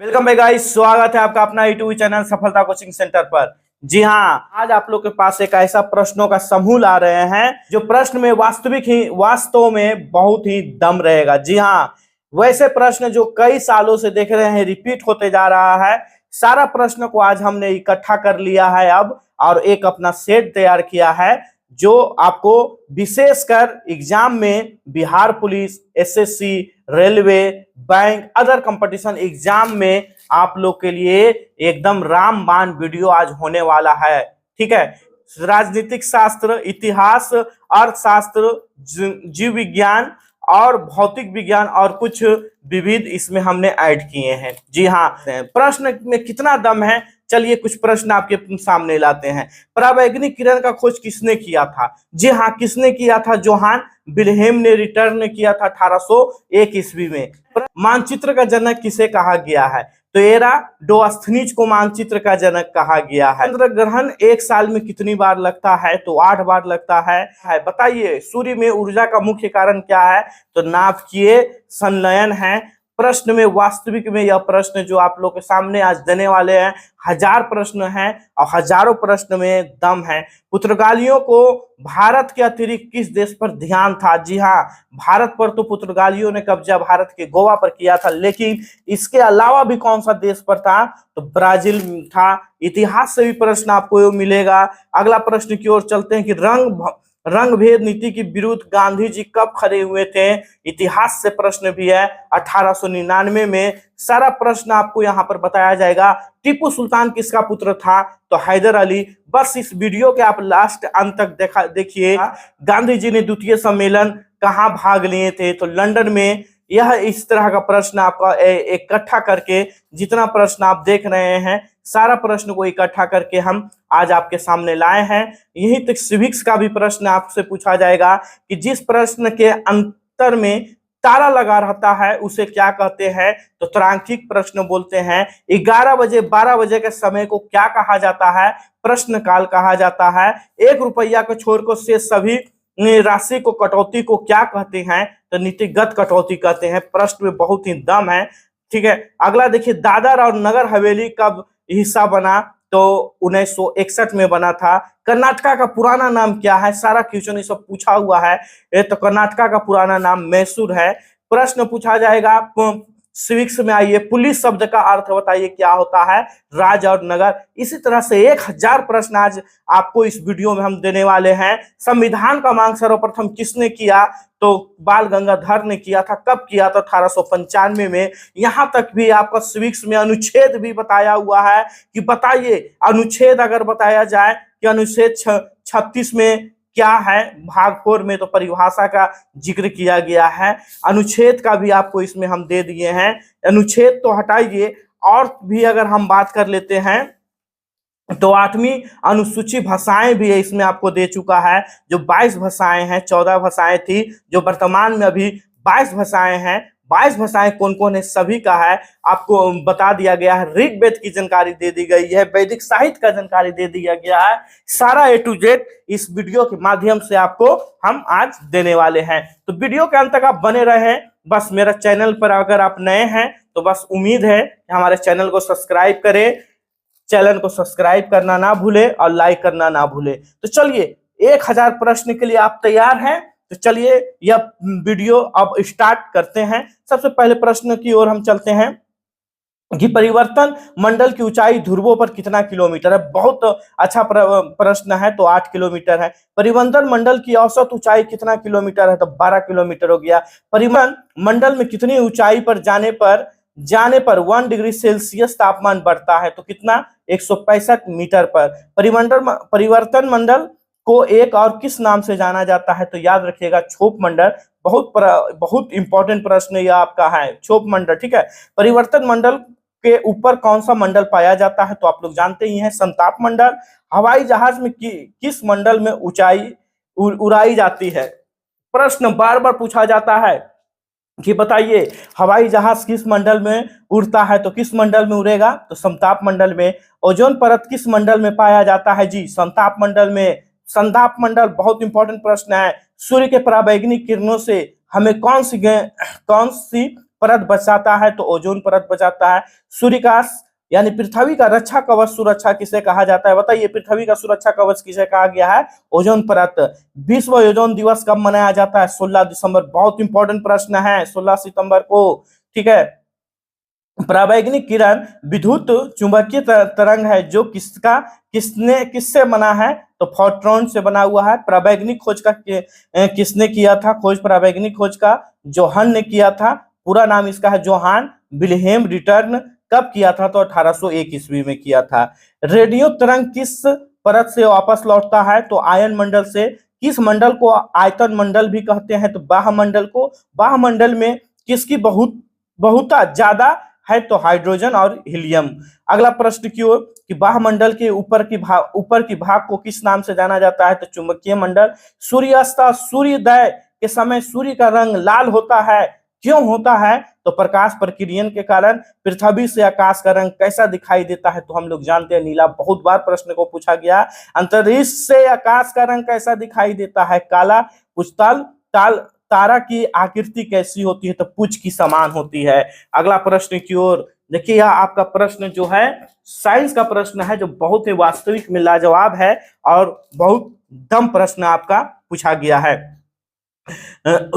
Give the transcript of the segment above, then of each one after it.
Welcome भाई guys, स्वागत है आपका अपना यूट्यूब चैनल सफलता कोचिंग सेंटर पर। जी हाँ, आज आप लोग के पास एक ऐसा प्रश्नों का समूह ला रहे हैं जो प्रश्न में वास्तव में बहुत ही दम रहेगा। जी हाँ, वैसे प्रश्न जो कई सालों से देख रहे हैं रिपीट होते जा रहा है। सारा प्रश्न को आज हमने इकट्ठा कर लिया है अब, और एक अपना सेट तैयार किया है जो आपको विशेषकर एग्जाम में Bihar police, SSC, railway, bank, other competition exam में आप लोग के लिए एकदम रामबाण वीडियो आज होने वाला है। ठीक है, राजनीतिक शास्त्र, इतिहास, अर्थशास्त्र, जीव विज्ञान और भौतिक विज्ञान और कुछ विविध इसमें हमने ऐड किए हैं। जी हाँ, प्रश्न में कितना दम है, चलिए कुछ प्रश्न आपके सामने लाते हैं। परावैंगनिक किरण का खोज किसने किया था? जी हाँ, किसने किया था? जोहान विल्हेम ने रिटर्न किया था 1801 ईस्वी में। मानचित्र का जनक किसे कहा गया है? तो एराडोस्थनीज को मानचित्र का जनक कहा गया है। चंद्र ग्रहण एक साल में कितनी बार लगता है? तो 8 बार लगता है। बताइए, सूर्य में ऊर्जा का मुख्य कारण क्या है? तो नाभिकीय संलयन है। प्रश्न में वास्तविक में यह प्रश्न जो आप लोग के सामने आज देने वाले हैं, 1000 प्रश्न हैं और हजारों प्रश्न में दम है। पुर्तगालियों को भारत के अतिरिक्त किस देश पर ध्यान था? जी हाँ, भारत पर तो पुर्तगालियों ने कब्जा भारत के गोवा पर किया था, लेकिन इसके अलावा भी कौन सा देश पर था? तो ब्राजील था। इतिहास से भी प्रश्न आपको मिलेगा। अगला प्रश्न की ओर चलते हैं कि रंग भेद नीति के विरुद्ध गांधी जी कब खड़े हुए थे? इतिहास से प्रश्न भी है, 1899 में। सारा प्रश्न आपको यहाँ पर बताया जाएगा। टीपू सुल्तान किसका पुत्र था? तो हैदर अली। बस इस वीडियो के आप लास्ट अंत तक देखिए। गांधी जी ने द्वितीय सम्मेलन कहाँ भाग लिए थे? तो लंदन में। यह इस तरह का प्रश्न आपका इकट्ठा करके, जितना प्रश्न आप देख रहे हैं सारा प्रश्न को इकट्ठा करके हम आज आपके सामने लाए हैं। यहीं तक सिविक्स का भी प्रश्न आपसे पूछा जाएगा कि जिस प्रश्न के अंतर में तारा लगा रहता है उसे क्या कहते हैं? तो तारांकिक प्रश्न बोलते हैं। 11 बजे 12 बजे के समय को क्या कहा जाता है? प्रश्न काल कहा जाता है। 1 रुपया को छोड़कर से सभी राशि को कटौती को क्या कहते हैं? तो नीतिगत कटौती कहते हैं। प्रश्न में बहुत ही दम है। ठीक है, अगला देखिए, दादर और नगर हवेली कब हिस्सा बना? तो 1961 में बना था। कर्नाटका का पुराना नाम क्या है? सारा क्वेश्चन ये सब पूछा हुआ है। तो कर्नाटका का पुराना नाम मैसूर है। प्रश्न पूछा जाएगा सिविक्स में। आइए, पुलिस शब्द का अर्थ बताइए क्या होता है? राज और नगर। इसी तरह से 1000 प्रश्न आज आपको इस वीडियो में हम देने वाले हैं। संविधान का मांग सर्वप्रथम किसने किया? तो बाल गंगाधर ने किया था। कब किया था? 1895 में। यहाँ तक भी आपका सिविक्स में अनुच्छेद भी बताया हुआ है कि बताइए, अनुच्छेद अगर बताया जाए कि अनुच्छेद 36 में क्या है, भाग 4 में तो परिभाषा का जिक्र किया गया है। अनुच्छेद का भी आपको इसमें हम दे दिए हैं। अनुच्छेद तो हटाइए, और भी अगर हम बात कर लेते हैं तो 8वीं अनुसूची भाषाएं भी है इसमें आपको दे चुका है। जो 22 भाषाएं हैं, 14 भाषाएं थी जो वर्तमान में अभी 22 भाषाएं हैं। 22 भाषाएं कौन कौन है सभी का है आपको बता दिया गया है। ऋग्वेद की जानकारी दे दी गई है, वैदिक साहित्य का जानकारी दे दिया गया है। सारा A to Z इस वीडियो के माध्यम से आपको हम आज देने वाले हैं। तो वीडियो के अंत तक आप बने रहे। बस मेरा चैनल पर अगर आप नए हैं तो बस उम्मीद है कि हमारे चैनल को सब्सक्राइब करें। चैनल को सब्सक्राइब करना ना भूले और लाइक करना ना भूले। तो चलिए, 1000 प्रश्न के लिए आप तैयार हैं? तो चलिए यह वीडियो अब स्टार्ट करते हैं। सबसे पहले प्रश्न की ओर हम चलते हैं कि परिवर्तन मंडल की ऊंचाई ध्रुवों पर कितना किलोमीटर है? बहुत अच्छा प्रश्न है। तो 8 किलोमीटर है। परिवर्तन मंडल की औसत ऊंचाई कितना किलोमीटर है? तो 12 किलोमीटर हो गया। परिवर्तन मंडल में कितनी ऊंचाई पर जाने पर 1 डिग्री सेल्सियस तापमान बढ़ता है? तो कितना? 165 मीटर पर। परिवर्तन मंडल को एक और किस नाम से जाना जाता है? तो याद रखिएगा, क्षोभ मंडल। बहुत इंपॉर्टेंट प्रश्न यह आपका है, क्षोभ मंडल। ठीक है, परिवर्तन मंडल के ऊपर कौन सा मंडल पाया जाता है? तो आप लोग जानते ही हैं, संताप मंडल। हवाई जहाज में किस मंडल में ऊंचाई उड़ाई जाती है? प्रश्न बार बार पूछा जाता है कि बताइए, हवाई जहाज किस मंडल में उड़ता है? तो किस मंडल में उड़ेगा? तो समताप मंडल में। ओजोन परत किस मंडल में पाया जाता है? जी, संताप मंडल में। संताप मंडल बहुत इंपॉर्टेंट प्रश्न है। सूर्य के परावैंगनिक किरणों से हमें कौन सी परत बचाता है तो ओजोन परत बचाता है। सूर्य का यानी पृथ्वी का रक्षा कवच सुरक्षा किसे कहा जाता है? बताइए, पृथ्वी का सुरक्षा कवच किसे कहा गया है? ओजोन परत। विश्व ओजोन दिवस कब मनाया जाता है? 16 दिसंबर। बहुत इंपॉर्टेंट प्रश्न है, 16 सितंबर को। ठीक है। पराबैंगनी किरण विद्युत चुंबकीय तरंग है जो किससे बना है? तो फोटोन से बना हुआ है। पराबैंगनी खोज का किसने किया था? पराबैंगनी खोज का जोहान ने किया था। पूरा नाम इसका है जोहान विल्हेम रिटर्न। कब किया था? तो 1801 ईस्वी में किया था। रेडियो तरंग किस परत से वापस लौटता है? तो आयन मंडल से। किस मंडल को आयतन मंडल भी कहते हैं? तो बाह्यमंडल को। बाह्यमंडल में किसकी बहुत ज्यादा है? तो हाइड्रोजन और हीलियम। अगला प्रश्न की ओर कि बाह्यमंडल के ऊपर की भाग को किस नाम से जाना जाता है? तो चुंबकीय मंडल। सूर्यास्त सूर्योदय के समय सूर्य का रंग लाल होता है, क्यों होता है? तो प्रकाश प्रकीर्णन के कारण। पृथ्वी से आकाश का रंग कैसा दिखाई देता है? तो हम लोग जानते हैं नीला। बहुत बार प्रश्न को पूछा गया। अंतरिक्ष से आकाश का रंग कैसा दिखाई देता है? काला। पुष्तल तारा की आकृति कैसी होती है? तो पुच्छ की समान होती है। अगला प्रश्न की ओर देखिए, यह आपका प्रश्न जो है साइंस का प्रश्न है, जो बहुत ही वास्तविक में लाजवाब है और बहुत दम प्रश्न आपका पूछा गया है।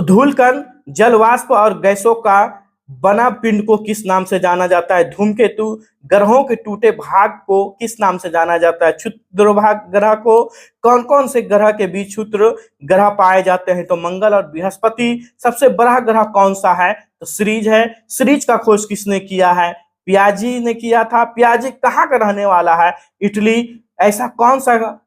धूलकण जल वाष्प और गैसों का बना पिंड को किस नाम से जाना जाता है? धूमकेतु। ग्रहों के टूटे भाग को किस नाम से जाना जाता है? क्षुद्र भाग ग्रह को। कौन कौन से ग्रह के बीच क्षुद्र ग्रह पाए जाते हैं? तो मंगल और बृहस्पति। सबसे बड़ा ग्रह कौन सा है? तो सीरीज है। सीरीज का खोज किसने किया है? पियाजी ने किया था। पियाजी कहाँ का रहने वाला है? इटली। ऐसा कौन सा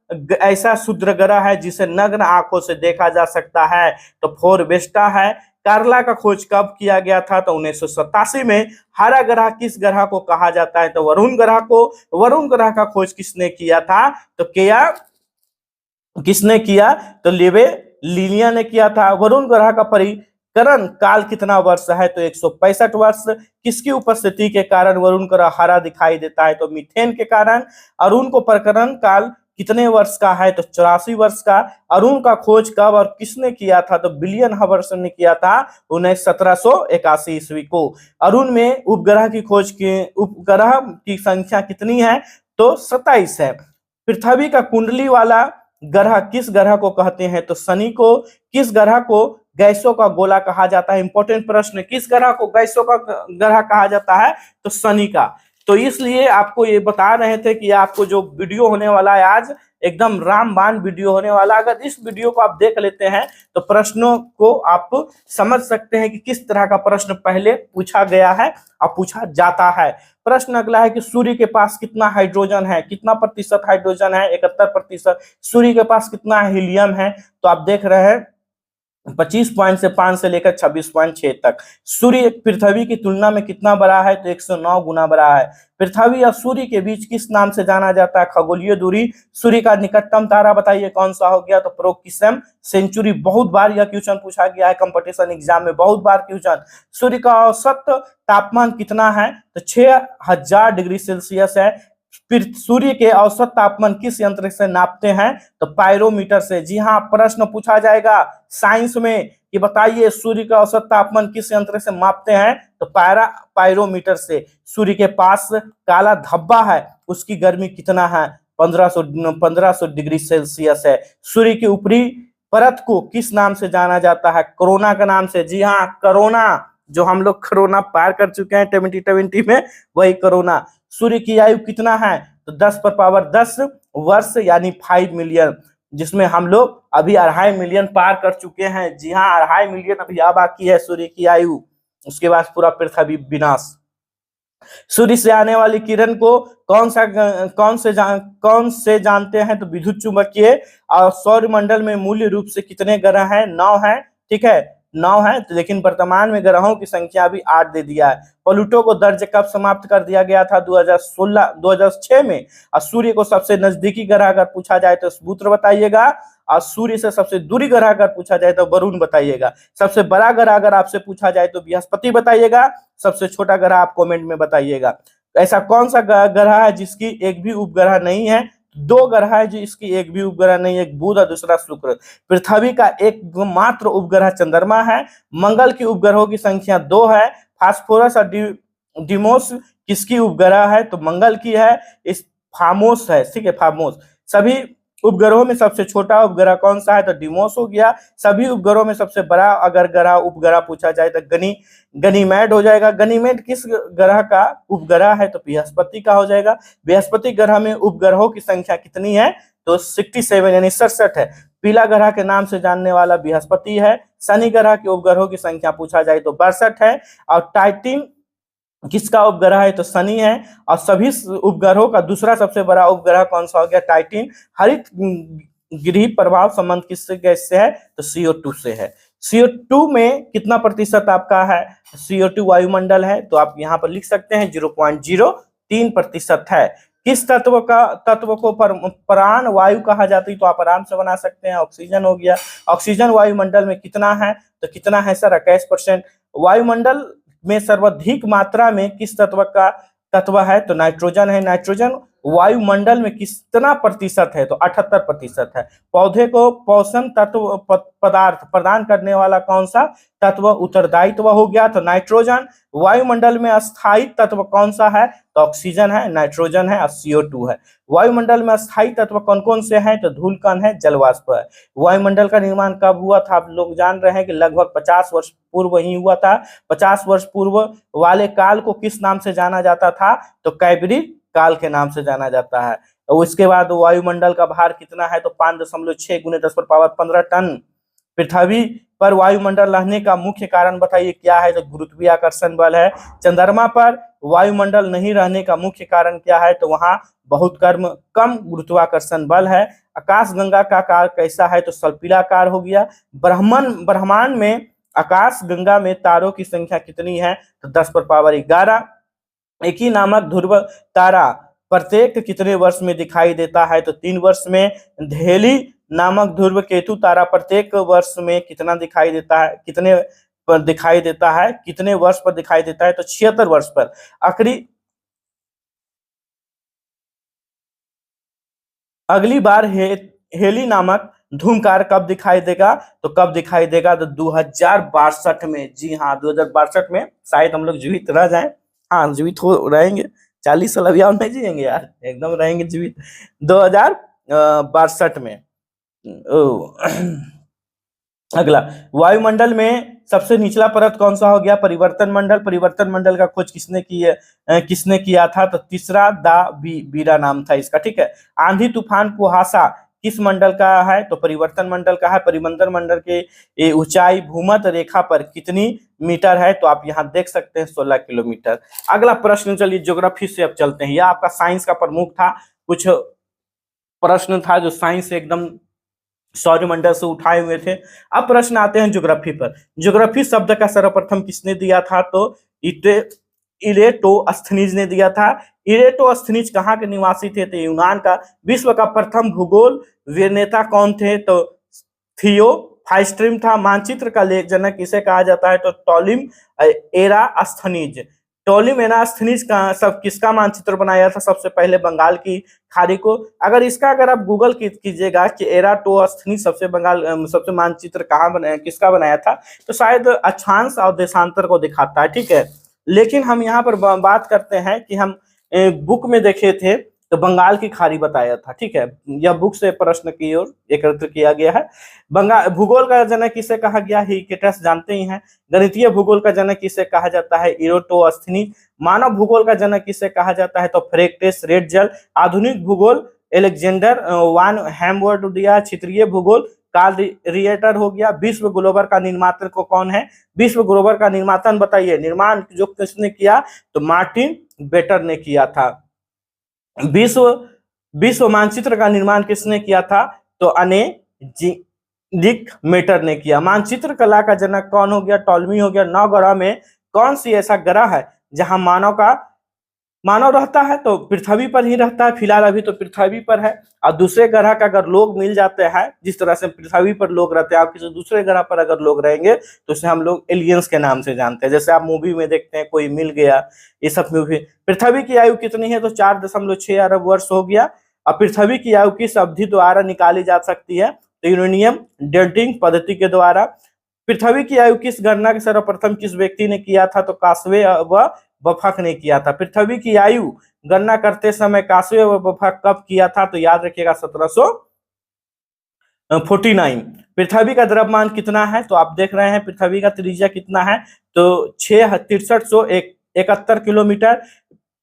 ऐसा क्षुद्र ग्रह है जिसे नग्न आंखों से देखा जा सकता है? तो फोरवेस्टा है। कार्ला का खोज कब किया गया था? तो 1987 में। हरा ग्रह किस ग्रह को कहा जाता है? तो वरुण ग्रह को। वरुण ग्रह का खोज किसने किया था? तो किसने किया? तो लिलिया ने किया था। वरुण ग्रह का परिकरण काल कितना वर्ष है? तो 165 वर्ष। किसकी उपस्थिति के कारण वरुण ग्रह हरा दिखाई देता है? तो मीथेन के कारण। अरुण को परिकरण काल कितने वर्ष का है? तो 84 वर्ष का। अरुण का खोज कब और किसने किया था? तो विलियम हबर्सन ने किया था 1781 ईस्वी को। अरुण में उपग्रह की संख्या कितनी है? तो 27 है। पृथ्वी का कुंडली वाला ग्रह किस ग्रह को कहते हैं? तो शनि को। किस ग्रह को गैसों का गोला कहा जाता है? इंपॉर्टेंट प्रश्न। किस ग्रह को गैसों का ग्रह कहा जाता है? तो शनि का। तो इसलिए आपको ये बता रहे थे कि आपको जो वीडियो होने वाला है आज एकदम रामबाण वीडियो होने वाला। अगर इस वीडियो को आप देख लेते हैं तो प्रश्नों को आप समझ सकते हैं कि किस तरह का प्रश्न पहले पूछा गया है और पूछा जाता है। प्रश्न अगला है कि सूर्य के पास कितना हाइड्रोजन है? कितना प्रतिशत हाइड्रोजन है? 71%। सूर्य के पास कितना हीलियम है? तो आप देख रहे हैं 25.5 से लेकर 26.6 तक। सूर्य पृथ्वी की तुलना में कितना बड़ा है? तो 109 गुना बड़ा है। पृथ्वी और सूर्य के बीच किस नाम से जाना जाता है? खगोलीय दूरी। सूर्य का निकटतम तारा बताइए कौन सा हो गया? तो प्रोक्सिम सेंचुरी। बहुत बार यह क्वेश्चन पूछा गया है कंपटीशन एग्जाम में, बहुत बार क्वेश्चन। सूर्य का औसत तापमान कितना है? तो 6000 डिग्री सेल्सियस है। फिर सूर्य के औसत तापमान किस यंत्र से नापते हैं? तो पायरोमीटर से। जी हाँ, प्रश्न पूछा जाएगा साइंस में कि बताइए सूर्य का औसत तापमान किस यंत्र से मापते हैं? तो पायरोमीटर से। सूर्य के पास काला धब्बा है, उसकी गर्मी कितना है? 1500 डिग्री सेल्सियस है। सूर्य की ऊपरी परत को किस नाम से जाना जाता है? कोरोना के नाम से। जी हाँ, कोरोना। जो हम लोग कोरोना पार कर चुके हैं 2020 में, वही कोरोना। सूर्य की आयु कितना है? तो 10 वर्ष यानी 5 मिलियन, जिसमें हम लोग अभी 2.5 मिलियन पार कर चुके हैं। जी हाँ, 2.5 मिलियन अभी आ बाकी है सूर्य की आयु, उसके बाद पूरा पृथ्वी विनाश। सूर्य से आने वाली किरण को कौन से जानते हैं? तो विद्युत चुंबकीय। और सौरमंडल में मूल्य रूप से कितने ग्रह हैं? 9 है। ठीक है, 9 है। लेकिन वर्तमान में ग्रहों की संख्या भी 8 दे दिया है। प्लूटो को दर्ज कब समाप्त कर दिया गया था? 2006 में। और सूर्य को सबसे नजदीकी ग्रह अगर पूछा जाए तो बुध बताइएगा, और सूर्य से सबसे दूरी ग्रह अगर पूछा जाए तो वरुण बताइएगा। सबसे बड़ा ग्रह अगर आपसे पूछा जाए तो बृहस्पति बताइएगा। सबसे छोटा ग्रह आप कमेंट में बताइएगा। ऐसा कौन सा ग्रह है जिसकी एक भी उपग्रह नहीं है? 2 ग्रह है जो इसकी एक भी उपग्रह नहीं है, एक बुध और दूसरा शुक्र। पृथ्वी का एक मात्र उपग्रह चंद्रमा है। मंगल की उपग्रहों की संख्या 2 है। फास्फोरस और डिमोस किसकी उपग्रह है? तो मंगल की है। इस फामोस है, ठीक है, फामोस। सभी उपग्रहों में सबसे छोटा उपग्रह कौन सा है? तो डिमोस हो गया। सभी उपग्रहों में सबसे बड़ा अगर ग्रह उपग्रह पूछा जाए तो गनीमेड हो जाएगा। गनीमेड किस ग्रह का उपग्रह है? तो बृहस्पति का हो जाएगा। बृहस्पति ग्रह में उपग्रहों की संख्या कितनी है? तो 67 यानी 67 है। पीला ग्रह के नाम से जानने वाला बृहस्पति है। शनि ग्रह के उपग्रहों की संख्या पूछा जाए तो 62 है। और टाइटिन किसका उपग्रह है? तो शनि है। और सभी उपग्रहों का दूसरा सबसे बड़ा उपग्रह कौन सा हो गया? टाइटिन। हरित गृह प्रभाव संबंध किससे गैस से है? तो CO2 से है। CO2 में कितना प्रतिशत आपका है? CO2 वायुमंडल है, तो आप यहाँ पर लिख सकते हैं 0.03% है। किस तत्व को प्राण वायु कहा जाती है? तो आप आराम से बना सकते हैं, ऑक्सीजन हो गया। ऑक्सीजन वायुमंडल में कितना है? तो कितना है सर? 21%। वायुमंडल में सर्वाधिक मात्रा में किस तत्व है? तो नाइट्रोजन है। नाइट्रोजन वायुमंडल में कितना प्रतिशत है? तो 78% है। पौधे को पोषण तत्व पदार्थ प्रदान करने वाला कौन सा तत्व उत्तरदायित्व हो गया? तो नाइट्रोजन। वायुमंडल में अस्थायी तत्व कौन सा है? तो ऑक्सीजन है, नाइट्रोजन है और CO2 है। वायुमंडल में अस्थायी तत्व कौन कौन से हैं? तो धूलकण है, जलवाष्प है। वायुमंडल का निर्माण कब हुआ था? आप लोग जान रहे हैं कि लगभग 50 वर्ष पूर्व ही हुआ था। 50 वर्ष पूर्व वाले काल को किस नाम से जाना जाता था? तो कैबरी काल के नाम से जाना जाता है। और उसके बाद वायुमंडल का भार कितना है? तो 5.6 × 10⁻15 टन। पृथ्वी पर वायुमंडल रहने का मुख्य कारण बताइए क्या है? तो गुरुत्वाकर्षण बल है। चंद्रमा पर वायुमंडल नहीं रहने का मुख्य कारण क्या है? तो वहां बहुत कम गुरुत्वाकर्षण बल है। आकाशगंगा का आकार कैसा है? तो सर्पिलाकार हो गया। ब्रह्मांड में आकाश गंगा में तारों की संख्या कितनी है? तो 10⁻11। एक ही नामक ध्रुव तारा प्रत्येक कितने वर्ष में दिखाई देता है? तो 3 वर्ष में। धेली नामक ध्रुव केतु तारा प्रत्येक वर्ष में कितना दिखाई देता है? कितने पर दिखाई देता है? कितने वर्ष पर दिखाई देता है? तो 76 वर्ष पर। अगली बार हेली नामक धूमकार कब दिखाई देगा? तो कब दिखाई देगा? तो 2062 में। जी हाँ, 2062 में शायद हम लोग जीवित रह जाएं। हाँ, जीवित हो रहेंगे। 40 साल अभी और नहीं जिएंगे यार, एकदम रहेंगे जीवित। 2062 में। अगला, वायुमंडल में सबसे निचला परत कौन सा हो गया? परिवर्तन मंडल। परिवर्तन मंडल का खोज किसने की है? किसने किया था? तो तीसरा बीरा नाम था इसका, ठीक है। आंधी तूफान कुहासा किस मंडल का है? तो परिवर्तन मंडल का है। परिवर्तन मंडल के ऊंचाई भूमध्य रेखा पर कितनी मीटर है? तो आप यहाँ देख सकते हैं 16 किलोमीटर। अगला प्रश्न, चलिए ज्योग्राफी से अब चलते हैं। यह आपका साइंस का प्रमुख था। कुछ प्रश्न था जो साइंस से एकदम सौरमंडल से उठाए हुए थे। अब प्रश्न आते हैं ज्योग्राफी पर। ज्योग्राफी शब्द का सर्वप्रथम किसने दिया था? तो इरेटोस्थनीज ने दिया था। इरेटोस्थनीज कहाँ के निवासी थे? तो यूनान का। विश्व का प्रथम भूगोल विनेता कौन थे? तो थियोफाइस्ट्रीम था। मानचित्र का लेख जनक किसे कहा जाता है? तो टॉलिम एरास्थनीज। टॉलिम एरास्थनीज का सब किसका मानचित्र बनाया था? सबसे पहले बंगाल की खाड़ी को। अगर आप गूगल कीजिएगा कि एराटोस्थनीज सबसे मानचित्र कहाँ बनाया, किसका बनाया था, तो शायद अक्षांश और देशांतर को दिखाता है, ठीक है। लेकिन हम यहाँ पर बात करते हैं कि हम बुक में देखे थे तो बंगाल की खाड़ी बताया था, ठीक है। यह बुक से प्रश्न की ओर एकत्र किया गया है। भूगोल का जनक किसे कहा गया? हिरकेटस, जानते ही हैं। गणितीय भूगोल का जनक किसे कहा जाता है? इरेटोस्थनीज। मानव भूगोल का जनक किसे कहा जाता है? तो फ्रैक्टिस रेटजल। आधुनिक भूगोल एलेक्जेंडर वान हेमवर्थ दिया। क्षेत्रीय भूगोल कार्ल रिएटर हो गया। विश्व ग्लोबल का निर्माता को कौन है? विश्व ग्लोबल का निर्माता बताइए। निर्माण जो किसने किया? तो मार्टिन बेटर ने किया था। विश्व मानचित्र का निर्माण किसने किया था? तो अने डिक मेटर ने किया। मानचित्र कला का जनक कौन हो गया? टॉलमी हो गया। 9 ग्रह में कौन सी ऐसा ग्रह है जहां मानव रहता है? तो पृथ्वी पर ही रहता है फिलहाल, अभी तो पृथ्वी पर है। और दूसरे ग्रह का अगर लोग मिल जाते हैं, जिस तरह से पृथ्वी पर लोग रहते हैं, आप किसी दूसरे ग्रह पर अगर लोग रहेंगे तो उसे हम लोग एलियंस के नाम से जानते हैं। जैसे आप मूवी में देखते हैं कोई मिल गया, ये सब मूवी। पृथ्वी की आयु कितनी है? तो 4.6 अरब वर्ष हो गया। और पृथ्वी की आयु किस अवधि द्वारा निकाली जा सकती है? तो यूरेनियम डेटिंग पद्धति के द्वारा। पृथ्वी की आयु किस गणना के सर्वप्रथम किस व्यक्ति ने किया था? तो कास्वे व बफक ने किया था। पृथ्वी की आयु गणना करते समय कास्वे व बफक कब किया था? तो याद रखिएगा 1749। पृथ्वी का द्रव्यमान कितना है? तो आप देख रहे हैं पृथ्वी का त्रिज्या कितना है, तो 6371 किलोमीटर।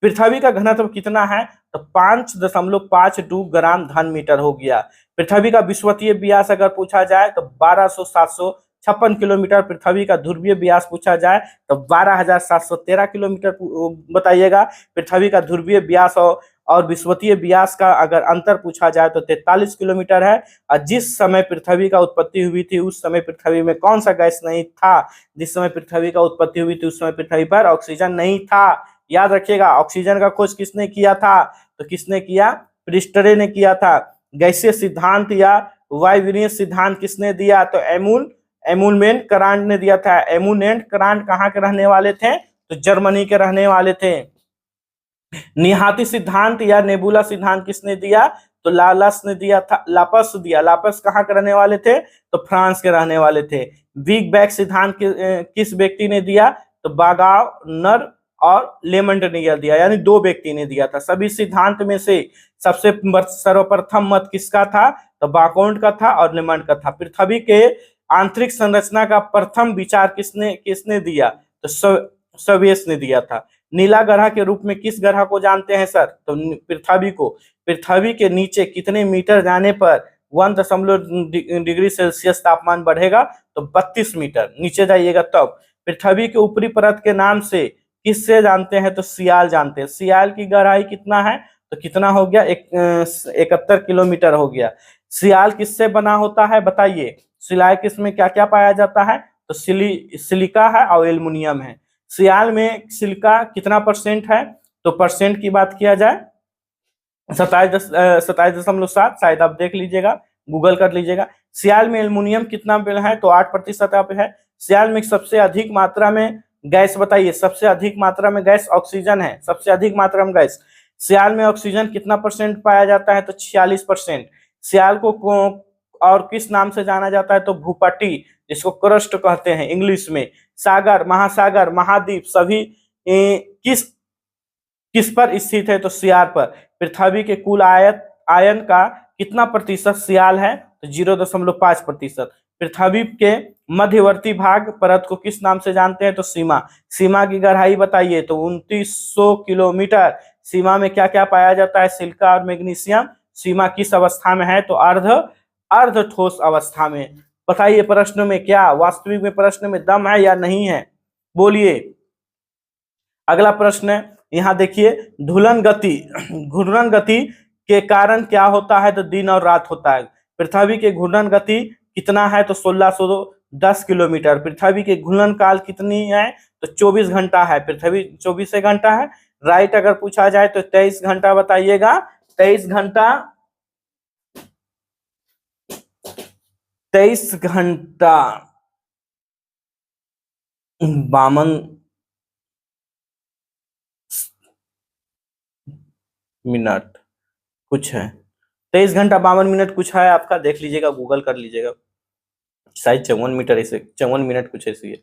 पृथ्वी का घनत्व कितना है? तो 5.52 ग्राम घन मीटर हो गया। पृथ्वी का विषुवतीय व्यास अगर पूछा जाए तो 12,756 किलोमीटर। पृथ्वी का ध्रुवीय व्यास पूछा जाए तो 12,713 किलोमीटर बताइएगा। पृथ्वी का ध्रुवीय व्यास और विषुवतीय व्यास का अगर अंतर पूछा जाए तो 43 किलोमीटर है। और जिस समय पृथ्वी का उत्पत्ति हुई थी उस समय पृथ्वी में कौन सा गैस नहीं था? जिस समय पृथ्वी का उत्पत्ति हुई थी उस समय पृथ्वी पर ऑक्सीजन नहीं था। याद रखिएगा, ऑक्सीजन का खोज किसने किया था? तो किसने किया? प्रिस्टरे ने किया था। गैसीय सिद्धांत या वायवीय सिद्धांत किसने दिया? तो एमुलमेंट करांट ने दिया था। एमुलेंट करांट कहाँ के रहने वाले थे? तो जर्मनी के रहने वाले थे। निहाती सिद्धांत या नेबुला सिद्धांत किसने दिया? तो लाप्लास ने दिया था। लाप्लास दिया। लाप्लास कहाँ के रहने वाले थे? तो फ्रांस के रहने वाले थे। बिग बैंग सिद्धांत किस व्यक्ति ने दिया? तो बागानर और लेमंट ने दिया, यानी दो व्यक्ति ने दिया था। सभी सिद्धांत में से सबसे सर्वप्रथम मत किसका था? तो बाकोल्ट का था और लेमंट का था। पृथ्वी के आंतरिक संरचना का प्रथम विचार किसने दिया? तो सवेस ने दिया था। नीला ग्रह के रूप में किस ग्रह को जानते हैं सर? तो पृथ्वी को। पृथ्वी के नीचे कितने मीटर जाने पर 1.0 डिग्री सेल्सियस तापमान बढ़ेगा? तो 32 मीटर नीचे जाइएगा तब। पृथ्वी के ऊपरी परत के नाम से किससे जानते हैं? तो सियाल जानते हैं। सियाल की गहराई कितना है? तो कितना हो गया? 71 किलोमीटर हो गया। सियाल किससे बना होता है बताइए? सियाल किसमें क्या क्या पाया जाता है? तो सिलिका है और एल्युमिनियम है। सियाल में सिलिका कितना परसेंट है? तो परसेंट की बात किया जाए 27.7, शायद आप देख लीजिएगा, गूगल कर लीजिएगा। सियाल में एल्युमिनियम कितना है? तो 8% पे है। सियाल में सबसे अधिक मात्रा में गैस बताइए। सबसे अधिक मात्रा में गैस ऑक्सीजन है। सबसे अधिक मात्रा में गैस सियाल में ऑक्सीजन कितना परसेंट पाया जाता है? तो 46%। सियाल को और किस नाम से जाना जाता है? तो भूपट्टी, जिसको क्रस्ट कहते हैं इंग्लिश में। सागर, महासागर, महाद्वीप सभी किस पर स्थित है? तो सियाल पर। पृथ्वी के कुल आयन का कितना प्रतिशत सियाल है? तो 0.5%। पृथ्वी के मध्यवर्ती भाग परत को किस नाम से जानते हैं? तो सीमा। सीमा की गहराई बताइए। तो 2900 किलोमीटर। सीमा में क्या क्या पाया जाता है? सिलिका और मैग्नीशियम। सीमा किस अवस्था में है? तो अर्ध ठोस अवस्था में। बताइए प्रश्न में क्या वास्तविक में प्रश्न में दम है या नहीं है? बोलिए। अगला प्रश्न है, यहाँ देखिए, घूर्णन गति के कारण क्या होता है? तो दिन और रात होता है। पृथ्वी के घूर्णन गति कितना है? तो 1610 किलोमीटर। पृथ्वी के घूर्णन काल कितनी है? तो 24 घंटा है। पृथ्वी 24 घंटा है। राइट अगर पूछा जाए तो 23 घंटा बताइएगा। 23 घंटा 52 मिनट कुछ है। 23 घंटा 52 मिनट कुछ है आपका, देख लीजिएगा, गूगल कर लीजिएगा। शायद 54 मीटर ऐसे 54 मिनट कुछ ऐसी है।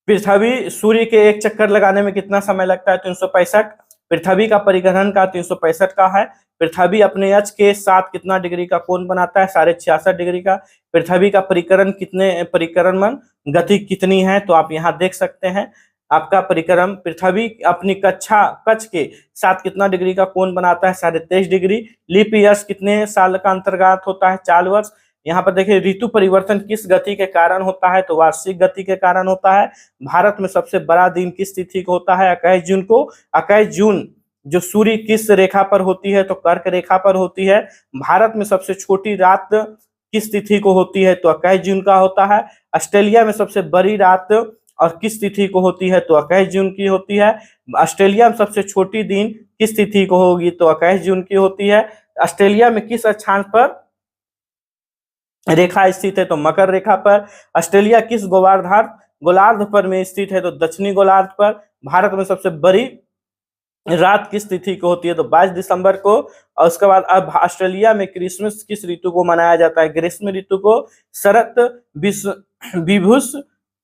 पृथ्वी सूर्य के एक चक्कर लगाने में कितना समय लगता है? 365। पृथ्वी का परिग्रहण का 365 का है। पृथ्वी अपने अक्ष के साथ कितना डिग्री का कोण बनाता है? 66.5 डिग्री का। पृथ्वी का परिक्रमण गति कितनी है? तो आप यहाँ देख सकते हैं आपका परिक्रम। पृथ्वी अपनी कक्ष के साथ कितना डिग्री का कोण बनाता है? 23.5 डिग्री। लीप ईयर्स कितने साल का अंतर्गत होता है? 4 वर्ष। यहाँ पर देखिए, ऋतु परिवर्तन किस गति के कारण होता है? तो वार्षिक गति के कारण होता है। भारत में सबसे बड़ा दिन किस तिथि को होता है? 21 जून को। 21 जून जो सूर्य किस रेखा पर होती है? तो कर्क रेखा पर होती है। भारत में सबसे छोटी रात किस तिथि को होती है? तो 21 जून का होता है। ऑस्ट्रेलिया में सबसे बड़ी रात और किस तिथि को होती है? तो 21 जून की होती है। ऑस्ट्रेलिया में सबसे छोटी दिन किस तिथि को होगी? तो 21 जून की होती है। ऑस्ट्रेलिया में किस अक्षांश पर रेखा स्थित है? तो मकर रेखा पर। ऑस्ट्रेलिया किस गोलार्ध पर में स्थित है? तो दक्षिणी गोलार्ध पर। भारत में सबसे बड़ी रात किस तिथि को होती है? तो 22 दिसंबर को। और उसके बाद अब ऑस्ट्रेलिया में क्रिसमस किस ऋतु को मनाया जाता है? ग्रीष्म ऋतु को। शरत विभुष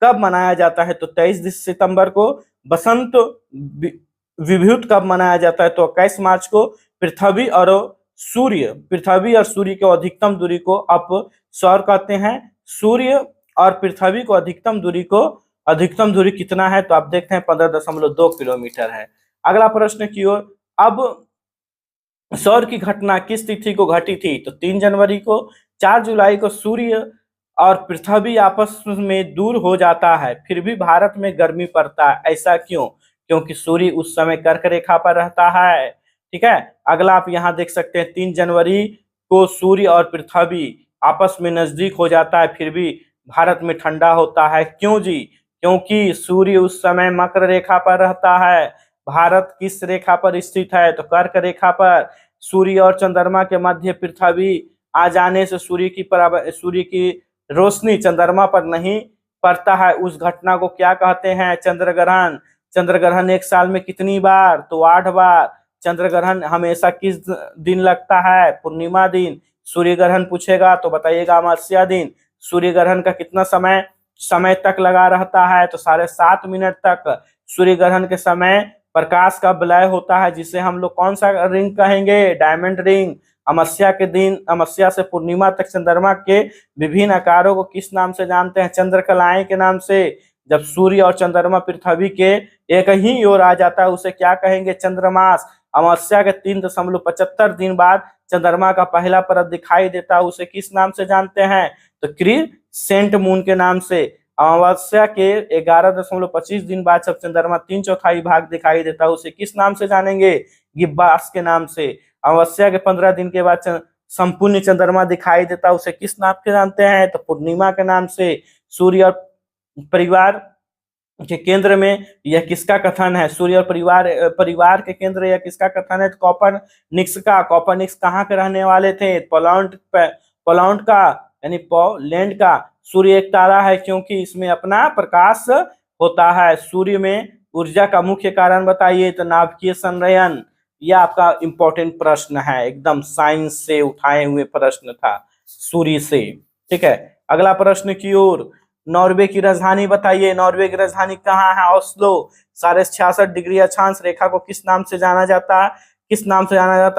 कब मनाया जाता है? तो 23 सितंबर को। बसंत विभूत कब मनाया जाता है? तो 21 मार्च को। पृथ्वी और सूर्य की अधिकतम दूरी को आप सौर कहते हैं। सूर्य और पृथ्वी को अधिकतम दूरी कितना है? तो आप देखते हैं 15.2 किलोमीटर है। अगला प्रश्न की ओर। अब सौर की घटना किस तिथि को घटी थी? तो 3 जनवरी को। 4 जुलाई को सूर्य और पृथ्वी आपस में दूर हो जाता है, फिर भी भारत में गर्मी पड़ता है, ऐसा क्यों? क्योंकि सूर्य उस समय कर्क रेखा पर रहता है। ठीक है। अगला आप यहाँ देख सकते हैं 3 जनवरी को सूर्य और पृथ्वी आपस में नजदीक हो जाता है, फिर भी भारत में ठंडा होता है, क्यों जी? क्योंकि सूर्य उस समय मकर रेखा पर रहता है। भारत किस रेखा पर स्थित है? तो कर्क रेखा पर। सूर्य और चंद्रमा के मध्य पृथ्वी आ जाने से सूर्य की रोशनी चंद्रमा पर नहीं पड़ता है, उस घटना को क्या कहते हैं? चंद्र ग्रहण। चंद्र ग्रहण एक साल में कितनी बार? तो 8 बार। चंद्र ग्रहण हमेशा किस दिन लगता है? पूर्णिमा दिन। सूर्य ग्रहण पूछेगा तो बताइएगा अमावस्या दिन। सूर्य ग्रहण का कितना समय तक लगा रहता है? तो 7.5 मिनट तक। सूर्य ग्रहण के समय प्रकाश का विलय होता है, जिसे हम लोग कौन सा रिंग कहेंगे? Diamond ring. अमावस्या के दिन, अमावस्या से पूर्णिमा तक चंद्रमा के विभिन्न आकारों को किस नाम से जानते हैं? चंद्रकलाएं के नाम से। जब सूर्य और चंद्रमा पृथ्वी के एक ही ओर आ जाता है उसे क्या कहेंगे? चंद्रमास। अमावस्या के 3.75 दिन बाद चंद्रमा का पहला परत दिखाई देता है, उसे किस नाम से जानते हैं? तो क्रीसेंट मून के नाम से। अमावस्या के 11.25 दिन बाद जब चंद्रमा 3/4 भाग दिखाई देता है, उसे किस नाम से जानेंगे? गिब्बास के नाम से। अमावस्या के 15 दिन के बाद संपूर्ण चंद्रमा दिखाई देता है, उसे किस नाम से जानते हैं? तो पूर्णिमा के नाम से। सूर्य और परिवार के केंद्र में यह किसका कथन है? सूर्य और परिवार के केंद्र यह किसका कथन है? तो कॉपरनिकस का। कॉपरनिकस कहाँ के रहने वाले थे? पोलैंड का, यानी पोलैंड का। सूर्य एक तारा है क्योंकि इसमें अपना प्रकाश होता है। सूर्य में ऊर्जा का मुख्य कारण बताइए? तो नाभिकीय संलयन। यह आपका इंपॉर्टेंट प्रश्न है, एकदम साइंस से उठाए हुए प्रश्न था, सूर्य से। ठीक है। अगला प्रश्न की ओर। नॉर्वे की राजधानी बताइए। नॉर्वे की राजधानी कहाँ है? ओस्लो। 66.5 डिग्री अक्षांश रेखा को किस नाम से जाना जाता है?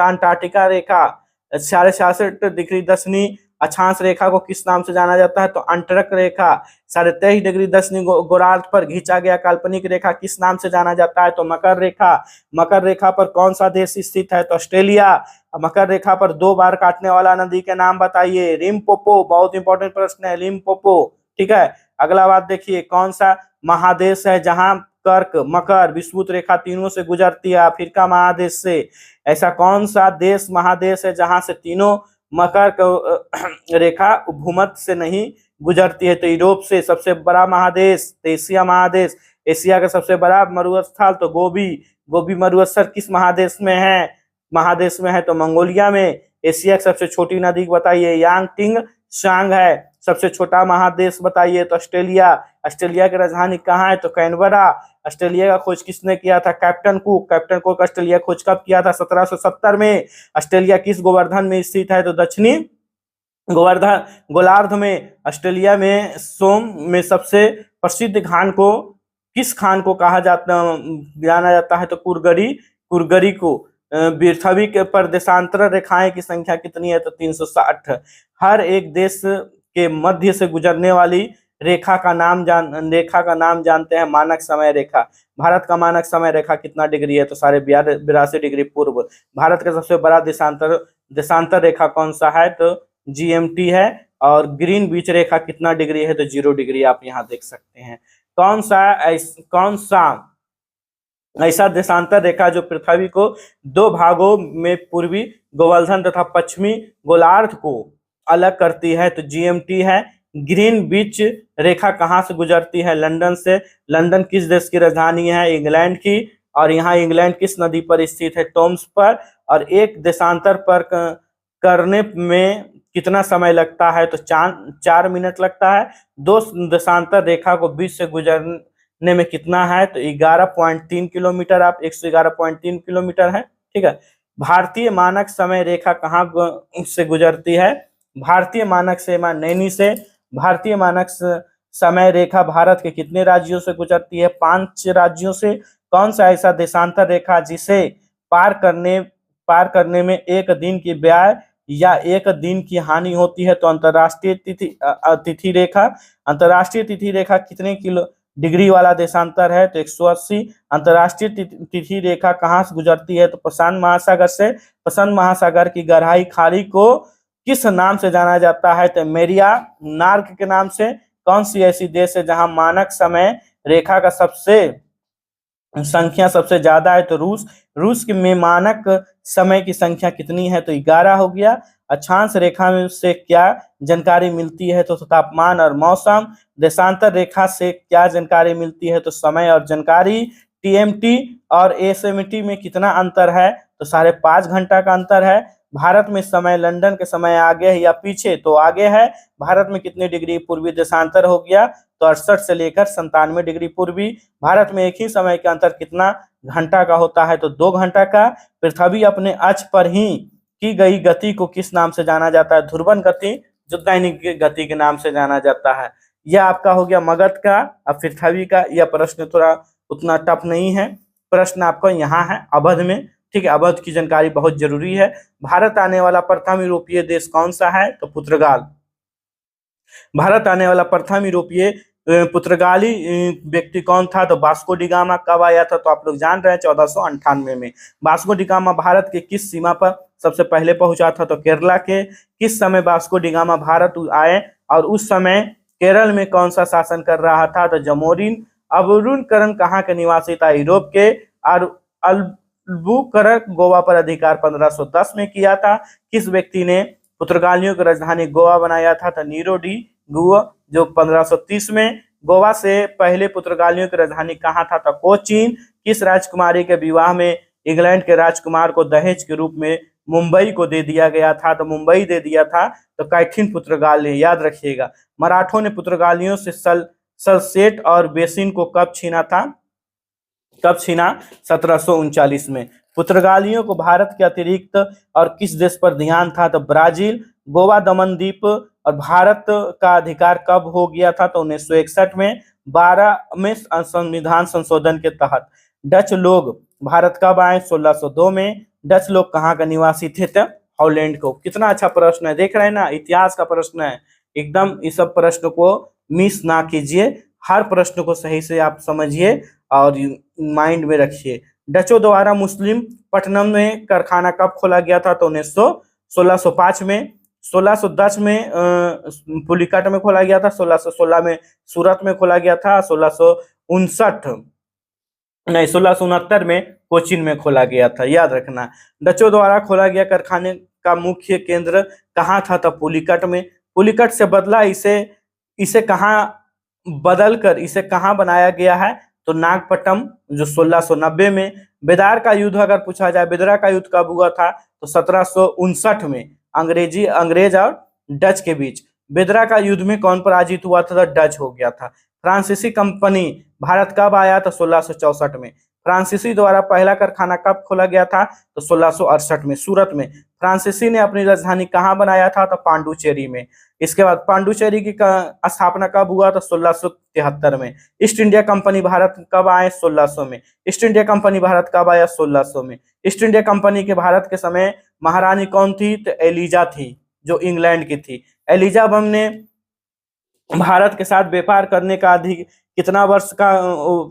अंटार्कटिका रेखा। 66.5 डिग्री दक्षिणी अक्षांश रेखा को किस नाम से जाना जाता है? तो अंटार्क रेखा। 23.5 डिग्री दक्षिणी गोलार्ध पर खींचा गया काल्पनिक रेखा किस नाम से जाना जाता है? तो मकर रेखा। मकर रेखा पर कौन सा देश स्थित है? तो ऑस्ट्रेलिया। मकर रेखा पर 2 बार काटने वाला नदी के नाम बताइए। लिम्पोपो। बहुत इंपॉर्टेंट प्रश्न है, लिम्पोपो। ठीक है। अगला बात देखिए, कौन सा महादेश है जहां कर्क, मकर, विषुवत रेखा तीनों से गुजरती है? अफ्रीका महादेश से। ऐसा कौन सा महादेश है जहां से तीनों मकर रेखा भूमध्य से नहीं गुजरती है? तो यूरोप से। सबसे बड़ा महादेश तो एशिया महादेश। एशिया का सबसे बड़ा मरुस्थल तो गोबी मरुस्थल किस महादेश में है? तो मंगोलिया में। एशिया की सबसे छोटी नदी बताइए? यांगटिंग सांग है। सबसे छोटा महादेश बताइए? तो ऑस्ट्रेलिया। ऑस्ट्रेलिया की राजधानी कहाँ है? तो कैनबरा। ऑस्ट्रेलिया का खोज किसने किया था? Captain cook. ऑस्ट्रेलिया खोज कब किया था? 1770 में। ऑस्ट्रेलिया किस गोवर्धन में स्थित है? तो दक्षिणी गोवर्धन गोलार्ध में। ऑस्ट्रेलिया में सोम में सबसे प्रसिद्ध किस खान को जाना जाता है? तो कुरगरी को। पृथ्वी के पर देशांतर रेखाएं की संख्या कितनी है? तो 360। हर एक देश के मध्य से गुजरने वाली रेखा का नाम जानते हैं? मानक समय रेखा। भारत का मानक समय रेखा कितना डिग्री है? तो 82 डिग्री पूर्व। भारत का सबसे बड़ा देशांतर रेखा कौन सा है? तो GMT है। और ग्रीन बीच रेखा कितना डिग्री है? तो 0 डिग्री। आप यहाँ देख सकते हैं। कौन सा ऐसा देशांतर रेखा जो पृथ्वी को 2 भागों में पूर्वी गोवर्धन तथा पश्चिमी गोलार्ध को अलग करती है? तो GMT है। ग्रीन बीच रेखा कहाँ से गुजरती है? लंदन से। लंदन किस देश की राजधानी है? इंग्लैंड की। और यहाँ इंग्लैंड किस नदी पर स्थित है? टोम्स पर। और एक देशांतर पर करने में कितना समय लगता है? तो 4 मिनट लगता है। 2 देशांतर रेखा को बीच से ने में कितना है, तो 11.3 किलोमीटर, आप 111.3 किलोमीटर है। ठीक है। भारतीय मानक समय रेखा कहाँ से गुजरती है? भारतीय मानक सीमा नैनी से। भारतीय मानक समय रेखा भारत के कितने राज्यों से गुजरती है? 5 राज्यों से। कौन सा ऐसा देशांतर रेखा जिसे पार करने में एक दिन की व्यय या एक दिन की हानि होती है? तो अंतरराष्ट्रीय तिथि रेखा। अंतरराष्ट्रीय तिथि रेखा कितने किलो डिग्री वाला देशांतर है? तो 180। अंतरराष्ट्रीय तिथि रेखा कहाँ से गुजरती है? तो प्रशांत महासागर से। प्रशांत महासागर की गहराई खाड़ी को किस नाम से जाना जाता है? तो मेरिया नार्क के नाम से। कौन सी ऐसी देश है जहां मानक समय रेखा का संख्या सबसे ज्यादा है? तो रूस। रूस में मानक समय की संख्या कितनी है? तो 11 हो गया। अक्षांश रेखा में से क्या जानकारी मिलती है? तो तापमान और मौसम। देशांतर रेखा से क्या जानकारी मिलती है? तो समय और जानकारी। टीएमटी और एसएमटी में कितना अंतर है? तो 5.5 घंटा का अंतर है। भारत में समय लंदन के समय आगे है या पीछे? तो आगे है। भारत में कितने डिग्री पूर्वी देशांतर हो गया? तो 68 से लेकर 97 डिग्री पूर्वी। भारत में एक ही समय के अंतर कितना घंटा का होता है? तो 2 घंटा का। पृथ्वी अपने अक्ष पर ही की गई गति को किस नाम से जाना जाता है? ध्रुवन गति, जो दैनिक गति के नाम से जाना जाता है। यह आपका हो गया मगध का। अब पृथ्वी का यह प्रश्न थोड़ा उतना टफ नहीं है। प्रश्न आपका यहाँ है अवध में। ठीक है, अवध की जानकारी बहुत जरूरी है। भारत आने वाला प्रथम यूरोपीय देश कौन सा है? तो पुर्तगाल। भारत आने वाला प्रथम यूरोपीय पुर्तगाली व्यक्ति कौन था? तो वास्को डी गामा। कब आया था? तो आप लोग जान रहे हैं 1498 में। वास्को डी गामा भारत के किस सीमा पर सबसे पहले पहुंचा था? तो केरला के। किस समय वास्को डी गामा भारत आए और उस समय केरल में कौन सा शासन कर रहा था? तो जमोरिन। अबुरुनकरन कहाँ के निवासी था? यूरोप के। और अल्बुकरक गोवा पर अधिकार 1510 में किया था। किस व्यक्ति ने पुर्तगालियों की राजधानी गोवा बनाया था? तो नीरो डी गुआ, जो 1530 में। गोवा से पहले पुर्तगालियों की राजधानी कहाँ था? तो कोचीन। किस राजकुमारी के विवाह में इंग्लैंड के राजकुमार को दहेज के रूप में मुंबई को दे दिया गया था? तो मुंबई दे दिया था। तो कैथिन पुर्तगाल ने, याद रखिएगा। मराठों ने पुर्तगालियों से सल्सेट और बेसिन को कब छीना था? कब छीना? 1739 में। पुर्तगालियों को भारत के अतिरिक्त और किस देश पर ध्यान था? तो ब्राजील। गोवा, दमन द्वीप और भारत का अधिकार कब हो गया था? तो 1961 में। 12वें संविधान संशोधन के तहत डच लोग भारत कब आए? 1602 में। डच लोग कहाँ का निवासी थे? तो हॉलैंड को। कितना अच्छा प्रश्न है, देख रहे हैं ना, इतिहास का प्रश्न है एकदम। इस सब प्रश्न को मिस ना कीजिए, हर प्रश्न को सही से आप समझिए और माइंड में रखिए। डचों द्वारा मुस्लिम पट्टनम में कारखाना कब खोला गया था? तो 1605 में। 1610 में पुलिकट में खोला गया था। 1616 में सूरत में खोला गया था। 1669 में कोचीन में खोला गया था, याद रखना। डचों द्वारा खोला गया कारखाने का मुख्य केंद्र कहाँ था? तो पुलिकट में। पुलिकट से बदला इसे कहाँ बनाया गया है? तो नागपट्टनम, जो 1690 में। बेदार का युद्ध अगर पूछा जाए, बेदरा का युद्ध कब हुआ था? तो 1759 में, अंग्रेज और डच के बीच। बेदरा का युद्ध में कौन पराजित हुआ था? तो डच हो गया था। फ्रांसीसी कंपनी भारत कब आया? तो 1664 में। फ्रांसीसी द्वारा पहला कारखाना कब खोला गया था? तो 1668 में, सूरत में। फ्रांसीसी ने अपनी राजधानी कहाँ बनाया था? तो पांडुचेरी में। इसके बाद पांडुचेरी की स्थापना कब हुआ? तो 1673 में। ईस्ट इंडिया कंपनी भारत कब आए? 1600 में। ईस्ट इंडिया कंपनी भारत कब आया? 1600 में। ईस्ट इंडिया कंपनी के भारत के समय महारानी कौन थी? तो एलिजा थी, जो इंग्लैंड की थी। एलिजाबेथ ने भारत के साथ व्यापार करने का अधिक कितना वर्ष का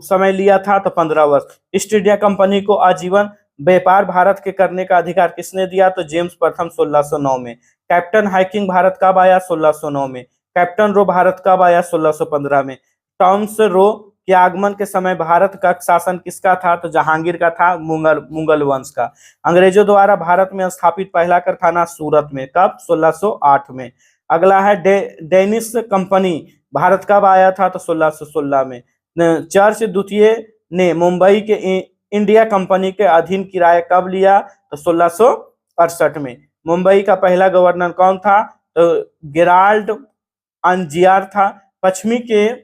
समय लिया था? तो 15 वर्ष। ईस्ट इंडिया कंपनी को आजीवन व्यापार भारत के करने का अधिकार किसने दिया? तो जेम्स प्रथम 1609 में। कैप्टन हाइकिंग भारत कब आया? 1609 में। कैप्टन रो भारत कब आया? 1615 में। टॉमस रो के आगमन के समय भारत का शासन किसका था? तो जहांगीर का था, मुगल वंश का। अंग्रेजों द्वारा भारत में स्थापित पहला कारखाना सूरत में, कब? 1608 में। अगला है डेनिश कंपनी भारत कब आया था? तो 1616 में। चर्च द्वितीय ने मुंबई के इंडिया कंपनी के अधीन किराया कब लिया? तो 1668 में। मुंबई का पहला गवर्नर कौन था? तो गेराल्ड अंजियार था। पश्चिमी के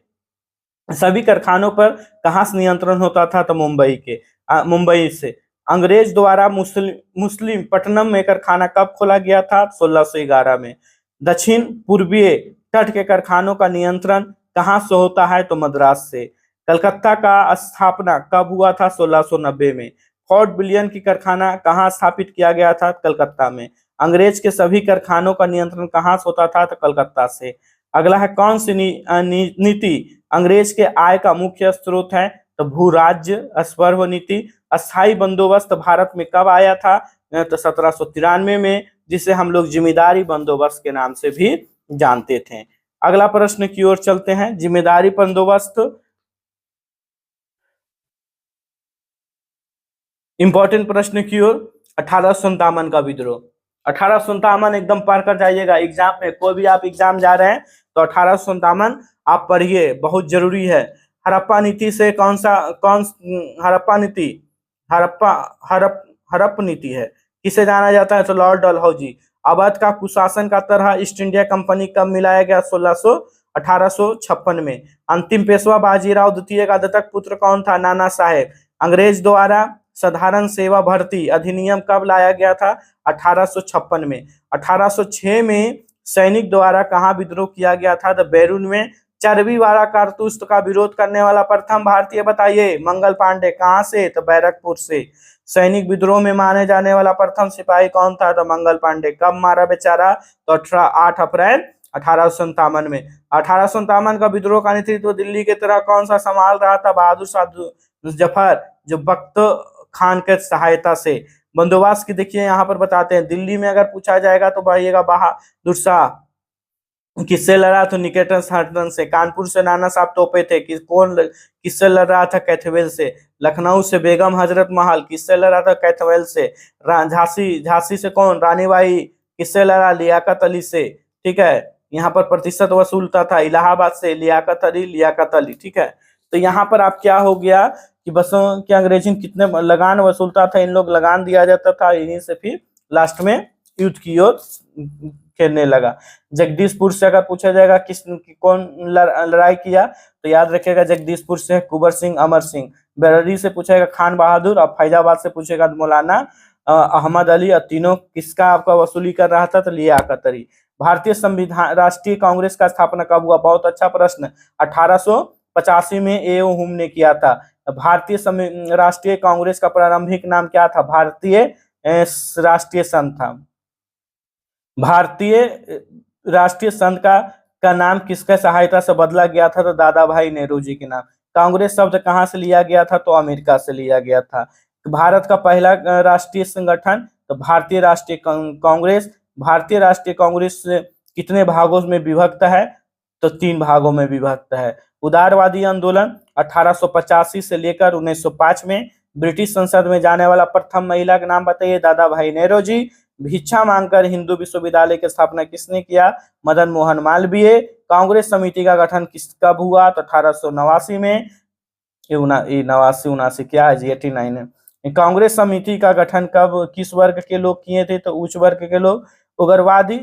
सभी कारखानों पर कहाँ से नियंत्रण होता था? तो मुंबई से। अंग्रेज द्वारा मुस्लिम पट्टनम में कारखाना कब खोला गया था? 1611 में। दक्षिण पूर्वीय तट के कारखानों का नियंत्रण कहाँ से होता है? तो मद्रास से। कलकत्ता का स्थापना कब हुआ था? 1690 में। फोर्ट विलियम की कारखाना कहाँ स्थापित किया गया था? कलकत्ता में। अंग्रेज के सभी कारखानों का नियंत्रण कहाँ से होता था? तो कलकत्ता से। अगला है कौन सी नीति अंग्रेज के आय का मुख्य स्रोत है? तो भू राज्य स्वर्व नीति। अस्थाई बंदोबस्त भारत में कब आया था? तो 1793 में, जिसे हम लोग जिम्मेदारी बंदोबस्त के नाम से भी जानते थे। अगला प्रश्न की ओर चलते हैं। जिम्मेदारी बंदोबस्त, इंपॉर्टेंट प्रश्न की ओर। 1857 का विद्रोह। 1857 एकदम पढ़ कर जाइएगा एग्जाम में, कोई भी आप एग्जाम जा रहे हैं तो 1857 आप पढ़िए, बहुत जरूरी है। हड़प्पा नीति से कौन हड़प्पा नीति हड़प्पा हड़प हड़प नीति है, किसे जाना जाता है? तो लॉर्ड डलहौजी। अवध का कुशासन का तरह ईस्ट इंडिया कंपनी कब मिलाया गया? 1856 में। अंतिम पेशवा बाजीराव द्वितीय का दत्तक पुत्र कौन था? नाना साहेब। अंग्रेज द्वारा साधारण सेवा भर्ती अधिनियम कब लाया गया था? 1856 में। 1806 में सैनिक द्वारा कहाँ विद्रोह किया गया था? तो बैरून में। चर्बी वाला कारतूस का विरोध करने वाला प्रथम भारतीय बताइए? मंगल पांडे। कहाँ से? तो बैरकपुर से। सैनिक विद्रोह में माने जाने वाला प्रथम सिपाही कौन था? तो मंगल पांडे। कब मारा बेचारा? तो 8 अप्रैल 1857 में। 1857 का विद्रोह का नेतृत्व दिल्ली की तरह कौन सा संभाल रहा था? बहादुर शाह जफर, जो बख्त खान के सहायता से। बंदोबस्त की देखिए यहाँ पर बताते हैं, दिल्ली में अगर पूछा जाएगा तो भाइएगा बहादुर शाह। किससे लड़ा? तो निकेटर हटन से। कानपुर से नाना साहब तोपे थे, किससे लड़ रहा था? कैथवेल से। लखनऊ से बेगम हजरत महल, किससे लड़ा था? कैथवेल से। झांसी से कौन? रानी बाई, किससे लड़ा? लियाकत अली से। ठीक है, यहाँ पर प्रतिशत वसूलता था इलाहाबाद से, लियाकत अली। ठीक है, तो यहाँ पर आप क्या हो गया कि बसों की अंग्रेजी कितने लगान वसूलता था, इन लोग लगान दिया जाता था, इन्हीं से फिर लास्ट में युद्ध की ओर खेलने लगा। जगदीशपुर से अगर पूछा जाएगा कौन लड़ाई किया, तो याद रखिएगा जगदीशपुर से कुंवर सिंह, अमर सिंह। बरेली से पूछेगा खान बहादुर, और फैजाबाद से पूछेगा मौलाना अहमद अली। और तीनों किसका आपका वसूली कर रहा था? तो लियाकत अली। भारतीय संविधान राष्ट्रीय कांग्रेस का स्थापना कब हुआ? बहुत अच्छा प्रश्न। 1885 में ए.ओ. हुम ने किया था। भारतीय राष्ट्रीय कांग्रेस का प्रारंभिक नाम क्या था? भारतीय राष्ट्रीय संघ था। भारतीय राष्ट्रीय संघ का नाम किसके सहायता से बदला गया था? तो दादा भाई नेहरू जी के नाम। कांग्रेस शब्द कहाँ से लिया गया था? तो अमेरिका से लिया गया था। भारत का पहला राष्ट्रीय संगठन तो भारतीय राष्ट्रीय कांग्रेस। भारतीय राष्ट्रीय कांग्रेस कितने भागों में विभक्त है? तो 3 भागों में विभक्त है। उदारवादी आंदोलन 1885 से लेकर 1905 में। ब्रिटिश संसद में जाने वाला प्रथम महिला का नाम बताइए? दादा भाई नेहरू जी। भिक्षा मांगकर हिंदू विश्वविद्यालय की स्थापना किसने किया? मदन मोहन मालवीय। कांग्रेस समिति का गठन कब हुआ? तो 1889 में। 89 क्या है जी? 89 है। कांग्रेस समिति का गठन कब किस वर्ग के लोग किए थे? तो उच्च वर्ग के लोग। उग्रवादी